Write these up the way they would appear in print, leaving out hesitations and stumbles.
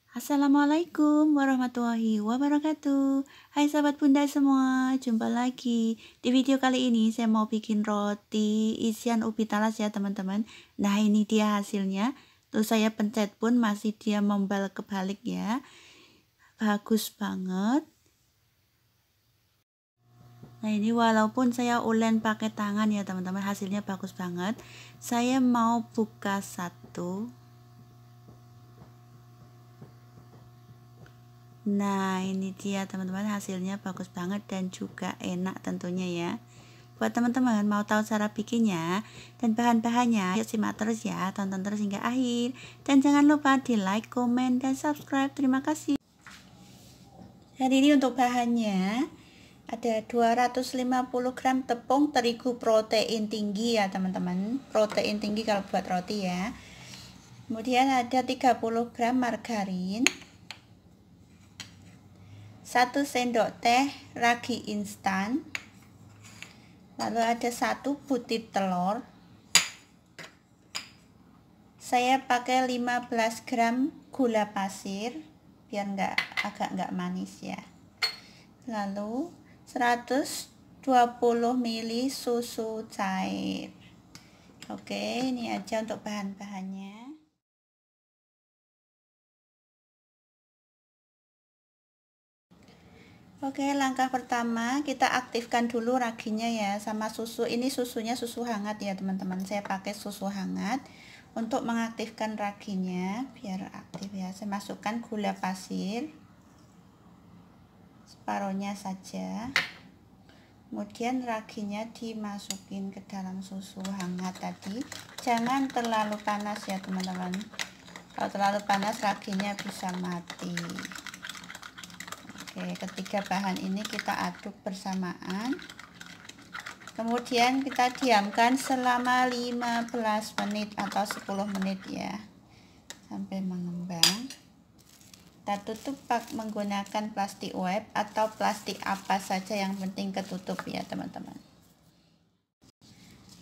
Assalamualaikum warahmatullahi wabarakatuh. Hai sahabat bunda semua, jumpa lagi. Di video kali ini saya mau bikin roti isian ubi talas ya teman-teman. Nah ini dia hasilnya. Tuh saya pencet pun masih dia membal kebalik ya. Bagus banget. Nah ini walaupun saya ulen pakai tangan ya teman-teman, hasilnya bagus banget. Saya mau buka satu. Nah ini dia teman-teman, hasilnya bagus banget dan juga enak tentunya ya. Buat teman-teman mau tahu cara bikinnya dan bahan-bahannya, yuk simak terus ya, tonton terus hingga akhir. Dan jangan lupa di like, komen, dan subscribe. Terima kasih. Hari ini untuk bahannya ada 250 gram tepung terigu protein tinggi ya teman-teman. Protein tinggi kalau buat roti ya. Kemudian ada 30 gram margarin, 1 sendok teh ragi instan, lalu ada 1 butir telur. Saya pakai 15 gram gula pasir biar agak nggak manis ya. Lalu 120 ml susu cair. Oke, ini aja untuk bahan-bahannya. Oke, langkah pertama kita aktifkan dulu raginya ya sama susu. Ini susunya susu hangat ya teman-teman. Saya pakai susu hangat untuk mengaktifkan raginya biar aktif ya. Saya masukkan gula pasir separuhnya saja. Kemudian raginya dimasukin ke dalam susu hangat tadi. Jangan terlalu panas ya teman-teman. Kalau terlalu panas raginya bisa mati. Oke, ketiga bahan ini kita aduk bersamaan. Kemudian kita diamkan selama 15 menit atau 10 menit ya. Sampai mengembang. Kita tutup menggunakan plastik wrap atau plastik apa saja, yang penting ketutup ya teman-teman.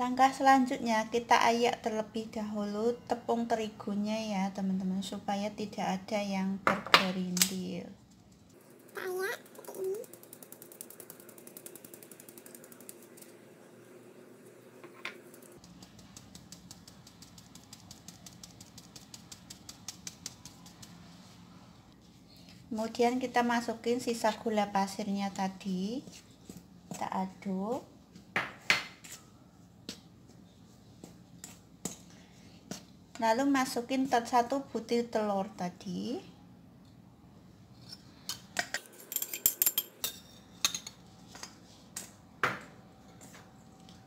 Langkah selanjutnya kita ayak terlebih dahulu tepung terigunya ya teman-teman, supaya tidak ada yang bergerindil. Kemudian kita masukin sisa gula pasirnya tadi, kita aduk. Lalu masukin 1 butir telur tadi.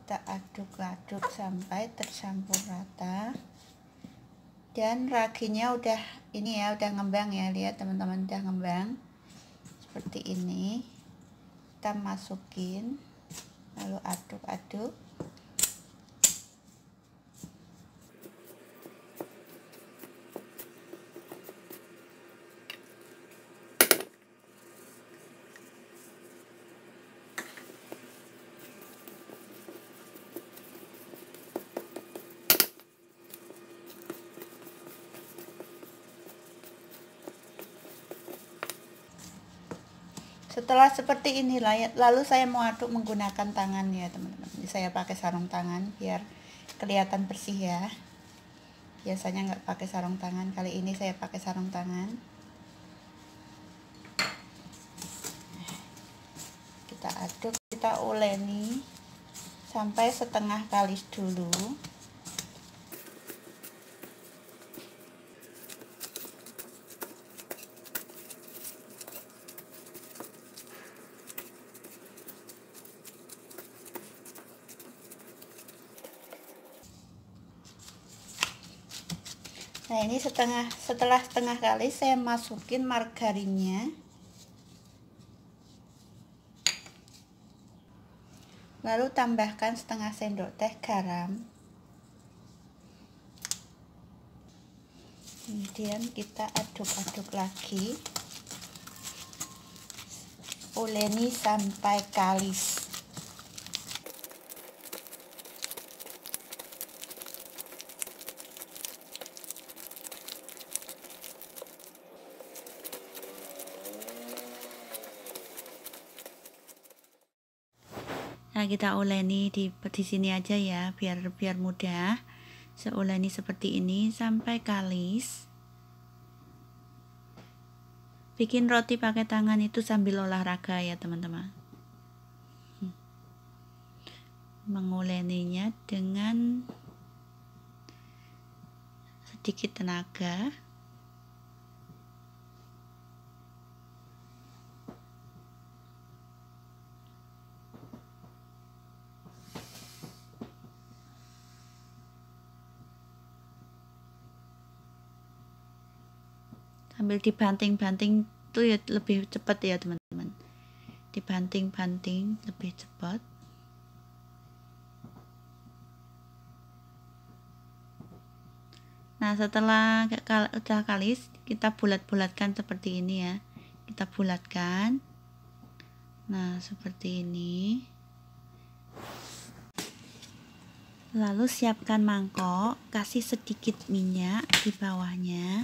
Kita aduk-aduk sampai tercampur rata. Dan raginya udah ini ya, udah ngembang ya, lihat teman-teman, udah ngembang seperti ini. Kita masukin lalu aduk-aduk. Setelah seperti ini lalu saya mau aduk menggunakan tangan ya teman-teman. Saya pakai sarung tangan biar kelihatan bersih ya. Biasanya nggak pakai sarung tangan, kali ini saya pakai sarung tangan. Kita aduk, kita uleni sampai setengah kalis dulu. Nah ini setelah setengah kali saya masukin margarinnya, lalu tambahkan setengah sendok teh garam. Kemudian kita aduk-aduk lagi, uleni sampai kalis. Nah, kita uleni di sini aja ya, biar mudah. Saya uleni seperti ini sampai kalis. Bikin roti pakai tangan itu sambil olahraga ya teman-teman. Menguleninya dengan sedikit tenaga. Sambil dibanting-banting tuh ya lebih cepat ya teman-teman. Dibanting-banting lebih cepat. Nah, setelah udah kalis, kita bulat-bulatkan seperti ini ya. Kita bulatkan. Nah, seperti ini. Lalu siapkan mangkok, kasih sedikit minyak di bawahnya.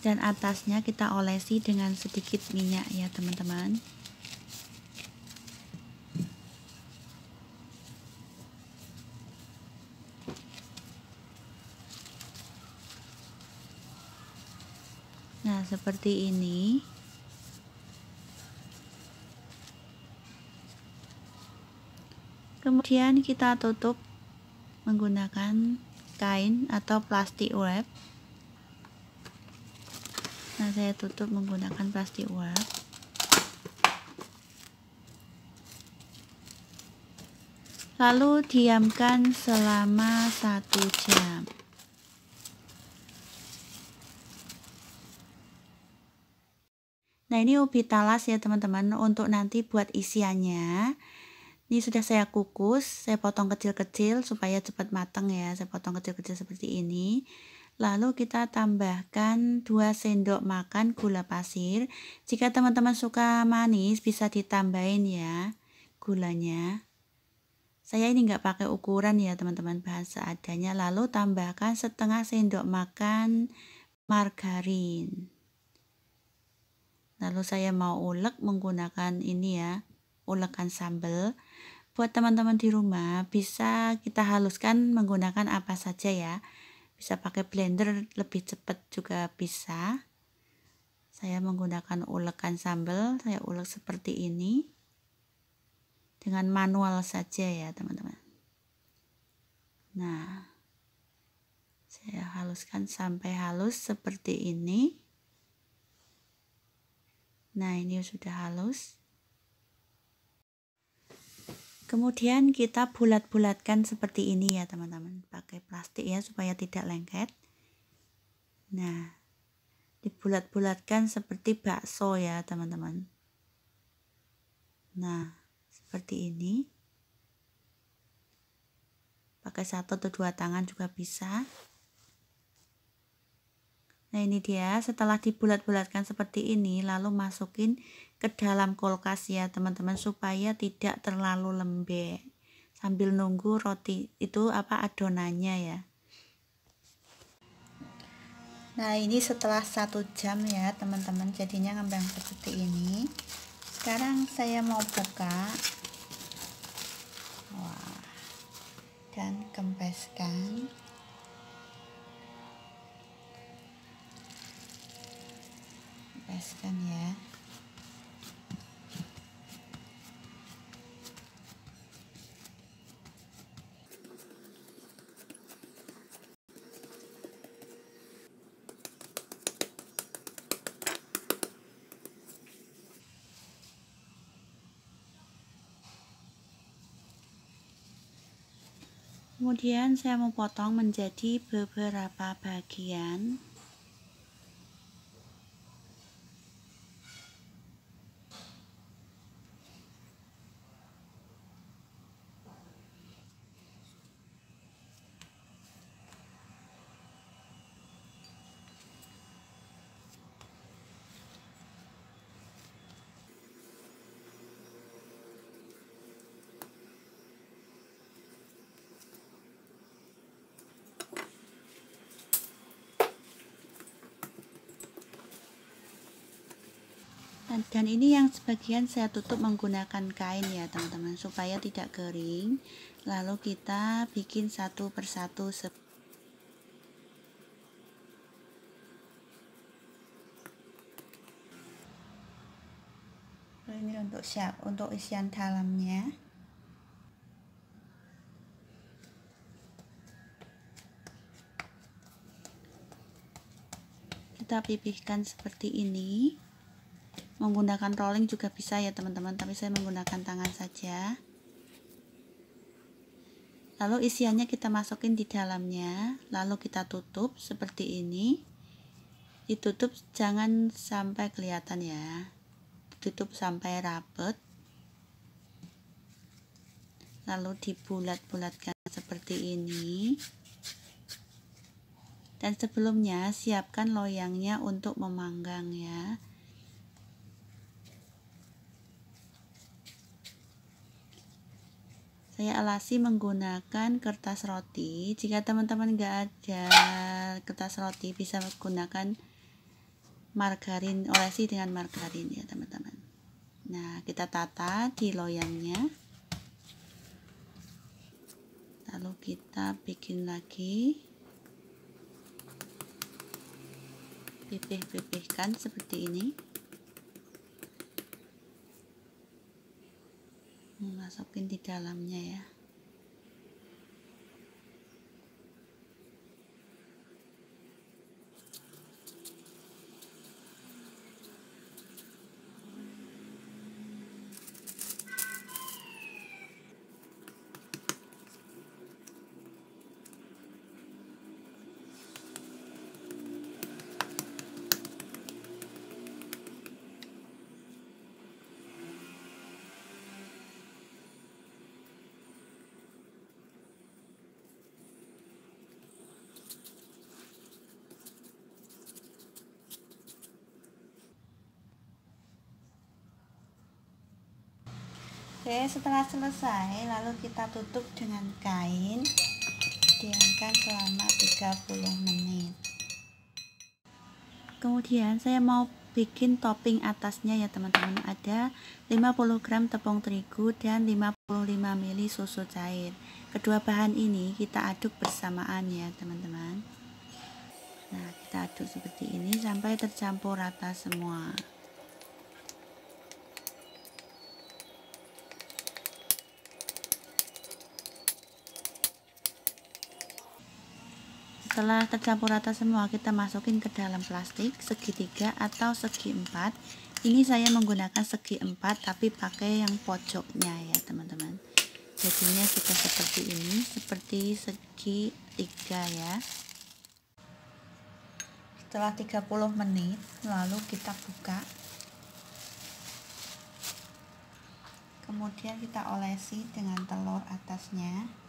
Dan atasnya kita olesi dengan sedikit minyak ya teman-teman. Nah, seperti ini. Kemudian kita tutup menggunakan kain atau plastik wrap. Nah, saya tutup menggunakan plastik wrap. Lalu diamkan selama 1 jam. Nah, ini ubi talas ya teman-teman, untuk nanti buat isiannya. Ini sudah saya kukus, saya potong kecil-kecil supaya cepat matang ya. Saya potong kecil-kecil seperti ini. Lalu kita tambahkan 2 sendok makan gula pasir. Jika teman-teman suka manis bisa ditambahin ya gulanya. Saya ini nggak pakai ukuran ya teman-teman, bahan seadanya. Lalu tambahkan setengah sendok makan margarin. Lalu saya mau ulek menggunakan ini ya, ulekan sambal. Buat teman-teman di rumah bisa kita haluskan menggunakan apa saja ya. Bisa pakai blender lebih cepat juga bisa. Saya menggunakan ulekan sambal, saya ulek seperti ini. Dengan manual saja ya teman-teman. Nah, saya haluskan sampai halus seperti ini. Nah, ini sudah halus. Kemudian kita bulat-bulatkan seperti ini ya teman-teman, pakai plastik ya supaya tidak lengket. Nah, dibulat-bulatkan seperti bakso ya teman-teman. Nah, seperti ini. Pakai 1 atau 2 tangan juga bisa. Nah, ini dia setelah dibulat-bulatkan seperti ini, lalu masukin ke dalam kulkas ya teman-teman supaya tidak terlalu lembek. Sambil nunggu roti itu adonannya ya. Nah, ini setelah 1 jam ya teman-teman, jadinya ngembang seperti ini. Sekarang saya mau buka. Wah. Dan kempeskan. Kempeskan ya. Kemudian saya mau potong menjadi beberapa bagian. Dan ini yang sebagian saya tutup menggunakan kain ya teman-teman, supaya tidak kering. Lalu kita bikin satu persatu. Ini untuk isian dalamnya. Kita pipihkan seperti ini. Menggunakan rolling juga bisa ya teman-teman, tapi saya menggunakan tangan saja. Lalu isiannya kita masukin di dalamnya, lalu kita tutup seperti ini. Ditutup jangan sampai kelihatan ya, tutup sampai rapet, lalu dibulat-bulatkan seperti ini. Dan sebelumnya siapkan loyangnya untuk memanggang ya. Saya alasi menggunakan kertas roti. Jika teman-teman nggak ada kertas roti, bisa menggunakan margarin, olesi dengan margarin ya teman-teman. Nah, kita tata di loyangnya. Lalu kita bikin lagi. Pipih-pipihkan seperti ini. Masukin di dalamnya ya. Oke, setelah selesai lalu kita tutup dengan kain, diamkan selama 30 menit. Kemudian saya mau bikin topping atasnya ya teman-teman. Ada 50 gram tepung terigu dan 55 ml susu cair. Kedua bahan ini kita aduk bersamaan ya teman-teman. Nah, kita aduk seperti ini sampai tercampur rata semua. Setelah tercampur rata semua, kita masukin ke dalam plastik segitiga atau segi 4. Ini saya menggunakan segi 4 tapi pakai yang pojoknya ya teman-teman. Jadinya sudah seperti ini, seperti segi 3 ya. Setelah 30 menit lalu kita buka. Kemudian kita olesi dengan telur atasnya.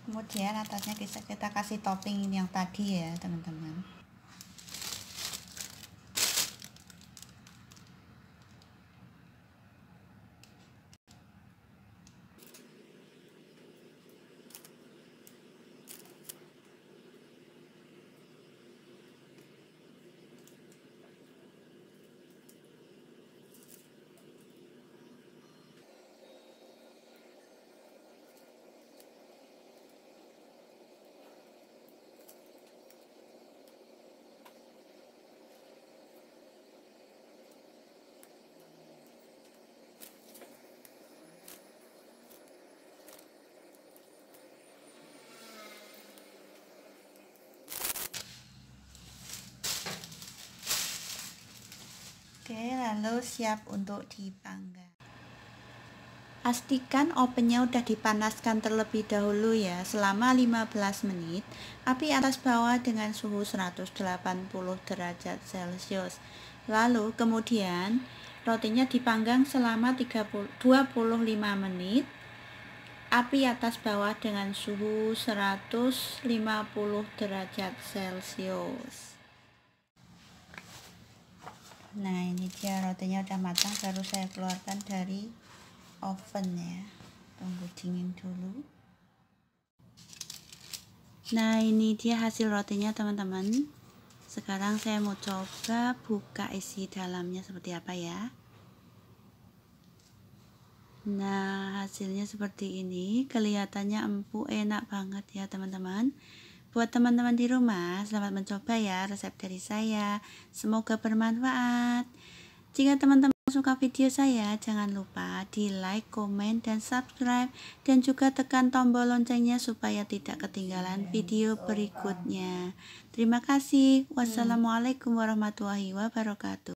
Kemudian atasnya kita kasih topping yang tadi ya teman-teman. Oke, lalu siap untuk dipanggang. Pastikan ovennya udah dipanaskan terlebih dahulu ya, selama 15 menit. Api atas bawah dengan suhu 180 derajat Celcius. Lalu kemudian rotinya dipanggang selama 25 menit. Api atas bawah dengan suhu 150 derajat Celcius. Nah, ini dia rotinya udah matang, baru saya keluarkan dari oven ya. Tunggu dingin dulu. Nah, ini dia hasil rotinya teman-teman. Sekarang saya mau coba buka isi dalamnya seperti apa ya. Nah, hasilnya seperti ini. Kelihatannya empuk, enak banget ya teman-teman. Buat teman-teman di rumah, selamat mencoba ya resep dari saya. Semoga bermanfaat. Jika teman-teman suka video saya, jangan lupa di like, komen, dan subscribe, dan juga tekan tombol loncengnya supaya tidak ketinggalan video berikutnya. Terima kasih. Wassalamualaikum warahmatullahi wabarakatuh.